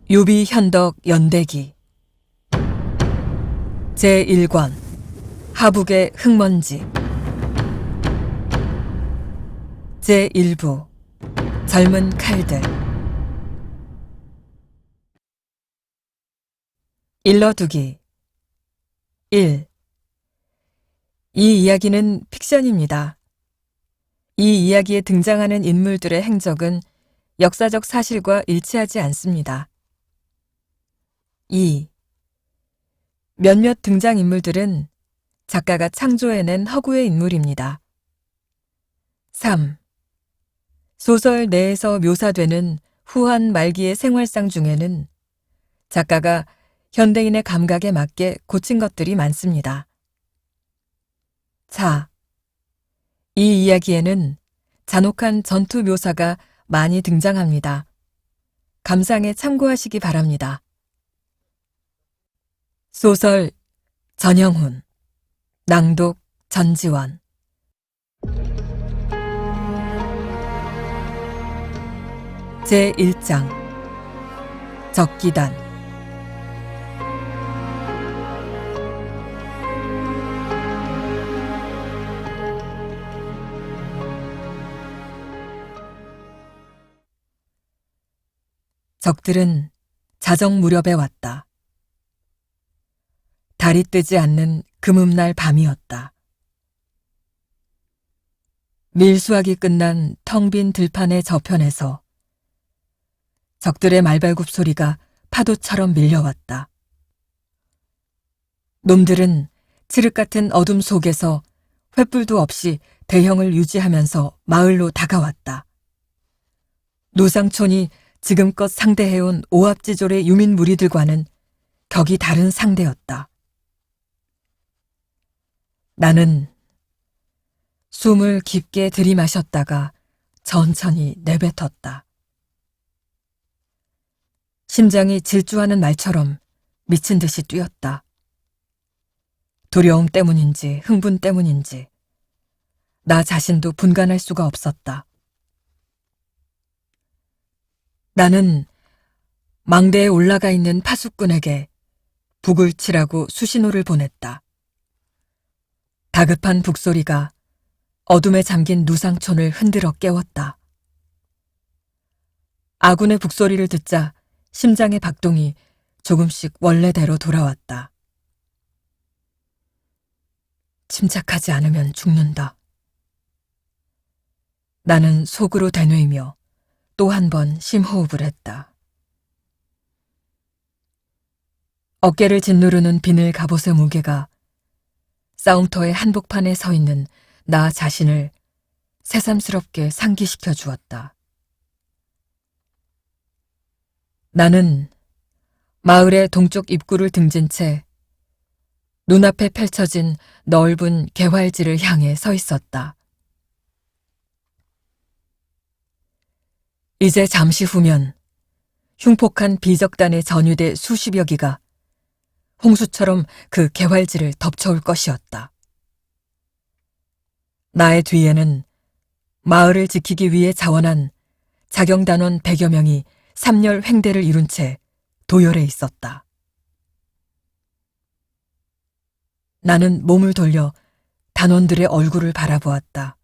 유비현덕 연대기 제1권 하북의 흙먼지 제1부 젊은 칼들 일러두기 1. 이 이야기는 픽션입니다. 이 이야기에 등장하는 인물들의 행적은 역사적 사실과 일치하지 않습니다. 2. 몇몇 등장인물들은 작가가 창조해낸 허구의 인물입니다. 3. 소설 내에서 묘사되는 후한 말기의 생활상 중에는 작가가 현대인의 감각에 맞게 고친 것들이 많습니다. 4. 이 이야기에는 잔혹한 전투 묘사가 많이 등장합니다. 감상에 참고하시기 바랍니다. 소설 전영훈, 낭독 전지원. 제1장 적기단. 적들은 자정 무렵에 왔다. 달이 뜨지 않는 금음날 밤이었다. 밀수하기 끝난 텅 빈 들판의 저편에서 적들의 말발굽 소리가 파도처럼 밀려왔다. 놈들은 칠흑 같은 어둠 속에서 횃불도 없이 대형을 유지하면서 마을로 다가왔다. 노상촌이 지금껏 상대해온 오합지졸의 유민 무리들과는 격이 다른 상대였다. 나는 숨을 깊게 들이마셨다가 천천히 내뱉었다. 심장이 질주하는 말처럼 미친 듯이 뛰었다. 두려움 때문인지 흥분 때문인지 나 자신도 분간할 수가 없었다. 나는 망대에 올라가 있는 파수꾼에게 북을 치라고 수신호를 보냈다. 다급한 북소리가 어둠에 잠긴 누상촌을 흔들어 깨웠다. 아군의 북소리를 듣자 심장의 박동이 조금씩 원래대로 돌아왔다. 침착하지 않으면 죽는다. 나는 속으로 되뇌이며 또 한 번 심호흡을 했다. 어깨를 짓누르는 비늘 갑옷의 무게가 싸움터의 한복판에 서 있는 나 자신을 새삼스럽게 상기시켜 주었다. 나는 마을의 동쪽 입구를 등진 채 눈앞에 펼쳐진 넓은 개활지를 향해 서 있었다. 이제 잠시 후면 흉폭한 비적단의 전유대 수십여 기가 홍수처럼 그 개활지를 덮쳐올 것이었다. 나의 뒤에는 마을을 지키기 위해 자원한 자경단원 100여 명이 삼열 횡대를 이룬 채 도열해 있었다. 나는 몸을 돌려 단원들의 얼굴을 바라보았다.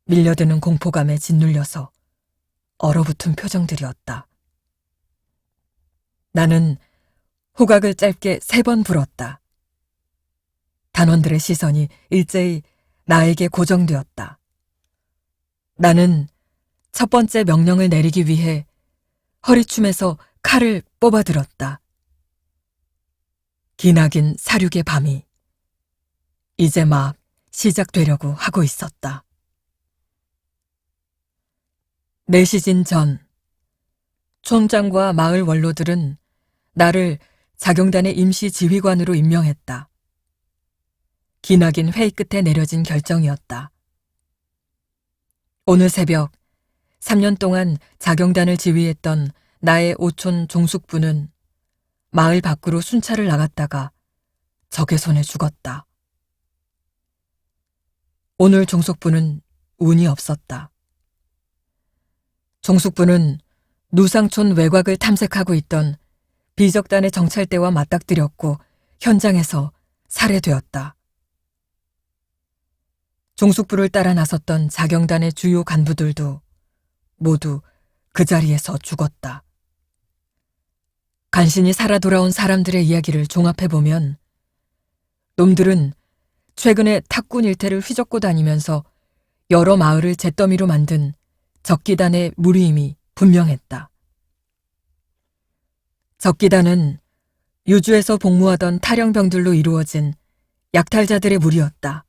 밀려드는 공포감에 짓눌려서 얼어붙은 표정들이었다. 나는 호각을 짧게 3번 불었다. 단원들의 시선이 일제히 나에게 고정되었다. 나는 첫 번째 명령을 내리기 위해 허리춤에서 칼을 뽑아들었다. 기나긴 사륙의 밤이 이제 막 시작되려고 하고 있었다. 4시즌 전, 촌장과 마을 원로들은 나를 자경단의 임시 지휘관으로 임명했다. 기나긴 회의 끝에 내려진 결정이었다. 오늘 새벽 3년 동안 자경단을 지휘했던 나의 오촌 종숙부는 마을 밖으로 순찰을 나갔다가 적의 손에 죽었다. 오늘 종숙부는 운이 없었다. 종숙부는 누상촌 외곽을 탐색하고 있던 비적단의 정찰대와 맞닥뜨렸고 현장에서 살해되었다. 종숙부를 따라 나섰던 자경단의 주요 간부들도 모두 그 자리에서 죽었다. 간신히 살아 돌아온 사람들의 이야기를 종합해보면 놈들은 최근에 탁군 일태를 휘젓고 다니면서 여러 마을을 잿더미로 만든 적기단의 무리임이 분명했다. 적기단은 유주에서 복무하던 탈영병들로 이루어진 약탈자들의 무리였다.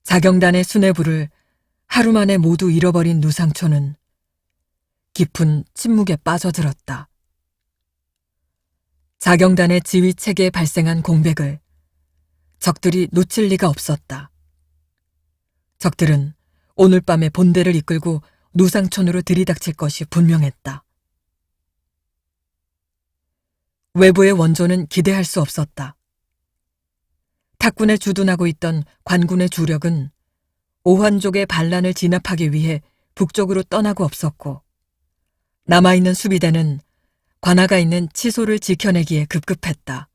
자경단의 수뇌부를 하루 만에 모두 잃어버린 누상초는 깊은 침묵에 빠져들었다. 자경단의 지휘체계에 발생한 공백을 적들이 놓칠 리가 없었다. 적들은 오늘 밤에 본대를 이끌고 누상촌으로 들이닥칠 것이 분명했다. 외부의 원조는 기대할 수 없었다. 탁군에 주둔하고 있던 관군의 주력은 오환족의 반란을 진압하기 위해 북쪽으로 떠나고 없었고 남아있는 수비대는 관하가 있는 치소를 지켜내기에 급급했다.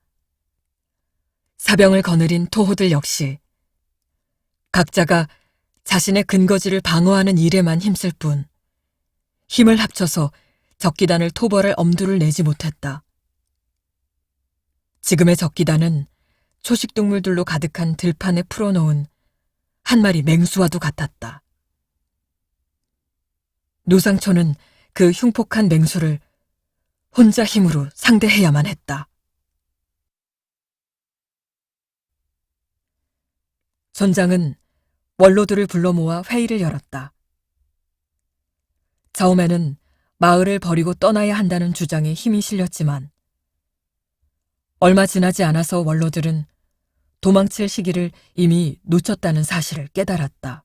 사병을 거느린 토호들 역시 각자가 자신의 근거지를 방어하는 일에만 힘쓸 뿐 힘을 합쳐서 적기단을 토벌할 엄두를 내지 못했다. 지금의 적기단은 초식동물들로 가득한 들판에 풀어놓은 한 마리 맹수와도 같았다. 누상초는 그 흉폭한 맹수를 혼자 힘으로 상대해야만 했다. 전장은 원로들을 불러 모아 회의를 열었다. 처음에는 마을을 버리고 떠나야 한다는 주장에 힘이 실렸지만 얼마 지나지 않아서 원로들은 도망칠 시기를 이미 놓쳤다는 사실을 깨달았다.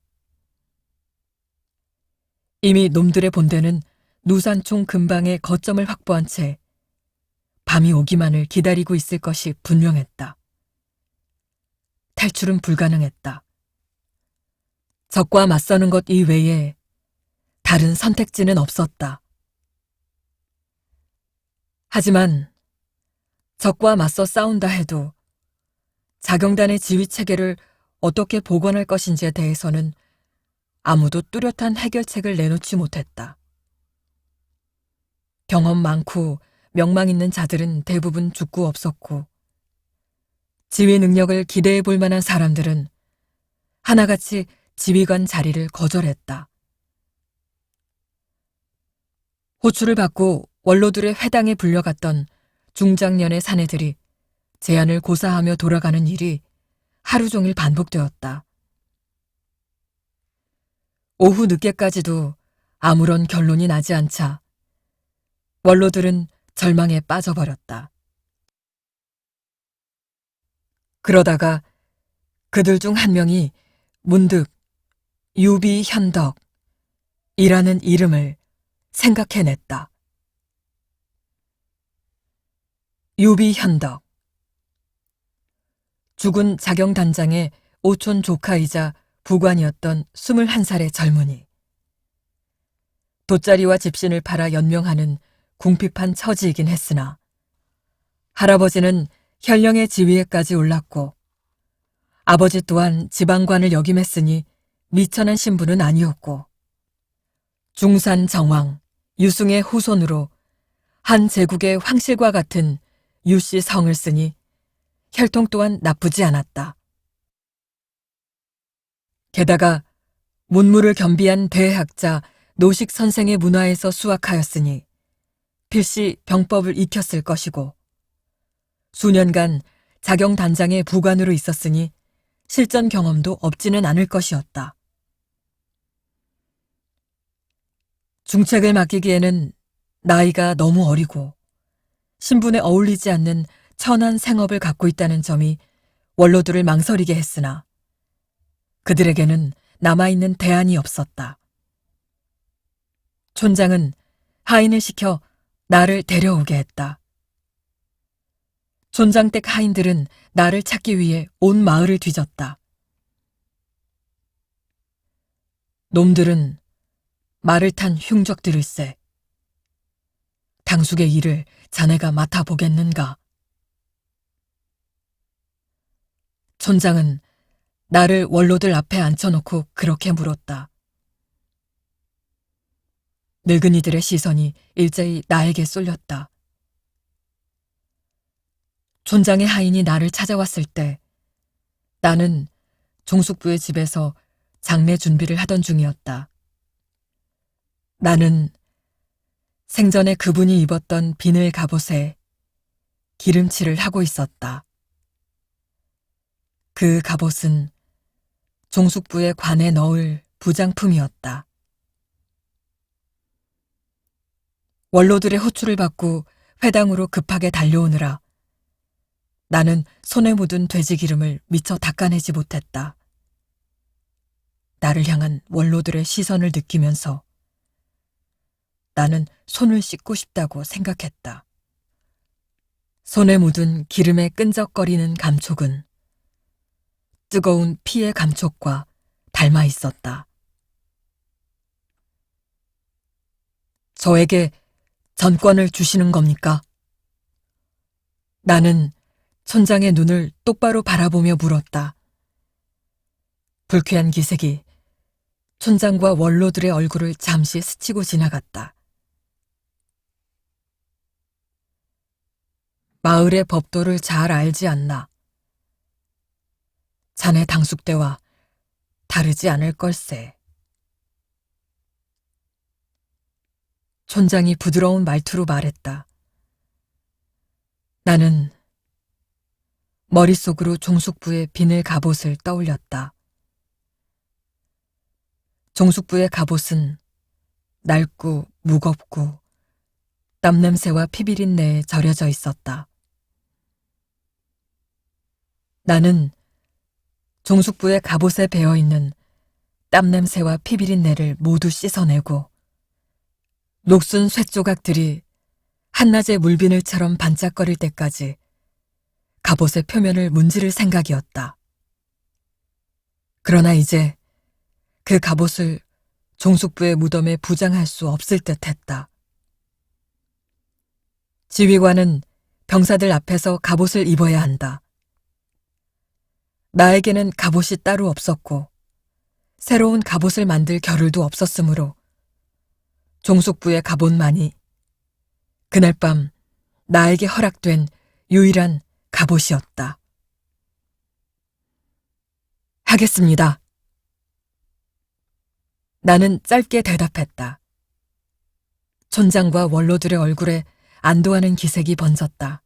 이미 놈들의 본대는 누산총 근방에 거점을 확보한 채 밤이 오기만을 기다리고 있을 것이 분명했다. 탈출은 불가능했다. 적과 맞서는 것 이외에 다른 선택지는 없었다. 하지만 적과 맞서 싸운다 해도 자경단의 지휘체계를 어떻게 복원할 것인지에 대해서는 아무도 뚜렷한 해결책을 내놓지 못했다. 경험 많고 명망 있는 자들은 대부분 죽고 없었고 지휘 능력을 기대해 볼 만한 사람들은 하나같이 지휘관 자리를 거절했다. 호출을 받고 원로들의 회당에 불려갔던 중장년의 사내들이 제안을 고사하며 돌아가는 일이 하루 종일 반복되었다. 오후 늦게까지도 아무런 결론이 나지 않자 원로들은 절망에 빠져버렸다. 그러다가 그들 중 한 명이 문득 유비현덕이라는 이름을 생각해냈다. 유비현덕. 죽은 자경단장의 오촌 조카이자 부관이었던 21살의 젊은이. 돗자리와 집신을 팔아 연명하는 궁핍한 처지이긴 했으나 할아버지는 현령의 지위에까지 올랐고 아버지 또한 지방관을 역임했으니 미천한 신분은 아니었고 중산 정왕 유승의 후손으로 한 제국의 황실과 같은 유씨 성을 쓰니 혈통 또한 나쁘지 않았다. 게다가 문무를 겸비한 대학자 노식 선생의 문화에서 수학하였으니 필시 병법을 익혔을 것이고 수년간 자경단장의 부관으로 있었으니 실전 경험도 없지는 않을 것이었다. 중책을 맡기기에는 나이가 너무 어리고 신분에 어울리지 않는 천한 생업을 갖고 있다는 점이 원로들을 망설이게 했으나 그들에게는 남아있는 대안이 없었다. 촌장은 하인을 시켜 나를 데려오게 했다. 촌장댁 하인들은 나를 찾기 위해 온 마을을 뒤졌다. 놈들은 말을 탄 흉적들일세. 당숙의 일을 자네가 맡아보겠는가? 촌장은 나를 원로들 앞에 앉혀놓고 그렇게 물었다. 늙은이들의 시선이 일제히 나에게 쏠렸다. 촌장의 하인이 나를 찾아왔을 때 나는 종숙부의 집에서 장례 준비를 하던 중이었다. 나는 생전에 그분이 입었던 비늘 갑옷에 기름칠을 하고 있었다. 그 갑옷은 종숙부의 관에 넣을 부장품이었다. 원로들의 호출을 받고 회당으로 급하게 달려오느라 나는 손에 묻은 돼지 기름을 미처 닦아내지 못했다. 나를 향한 원로들의 시선을 느끼면서 나는 손을 씻고 싶다고 생각했다. 손에 묻은 기름에 끈적거리는 감촉은 뜨거운 피의 감촉과 닮아 있었다. 저에게 전권을 주시는 겁니까? 나는 촌장의 눈을 똑바로 바라보며 물었다. 불쾌한 기색이 촌장과 원로들의 얼굴을 잠시 스치고 지나갔다. 마을의 법도를 잘 알지 않나. 자네 당숙 때와 다르지 않을 걸세. 촌장이 부드러운 말투로 말했다. 나는 머릿속으로 종숙부의 비늘 갑옷을 떠올렸다. 종숙부의 갑옷은 낡고 무겁고 땀냄새와 피비린내에 절여져 있었다. 나는 종숙부의 갑옷에 배어있는 땀냄새와 피비린내를 모두 씻어내고 녹슨 쇳조각들이 한낮의 물비늘처럼 반짝거릴 때까지 갑옷의 표면을 문지를 생각이었다. 그러나 이제 그 갑옷을 종숙부의 무덤에 부장할 수 없을 듯했다. 지휘관은 병사들 앞에서 갑옷을 입어야 한다. 나에게는 갑옷이 따로 없었고 새로운 갑옷을 만들 겨를도 없었으므로 종숙부의 갑옷만이 그날 밤 나에게 허락된 유일한 갑옷이었다. 하겠습니다. 나는 짧게 대답했다. 촌장과 원로들의 얼굴에 안도하는 기색이 번졌다.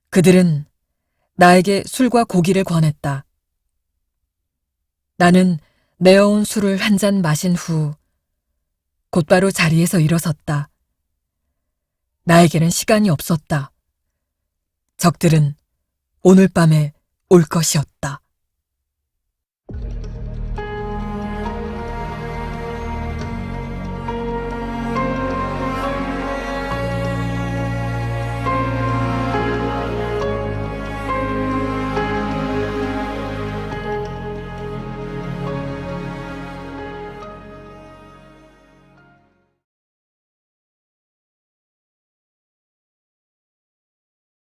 그들은 나에게 술과 고기를 권했다. 나는 내어온 술을 한 잔 마신 후 곧바로 자리에서 일어섰다. 나에게는 시간이 없었다. 적들은 오늘 밤에 올 것이었다.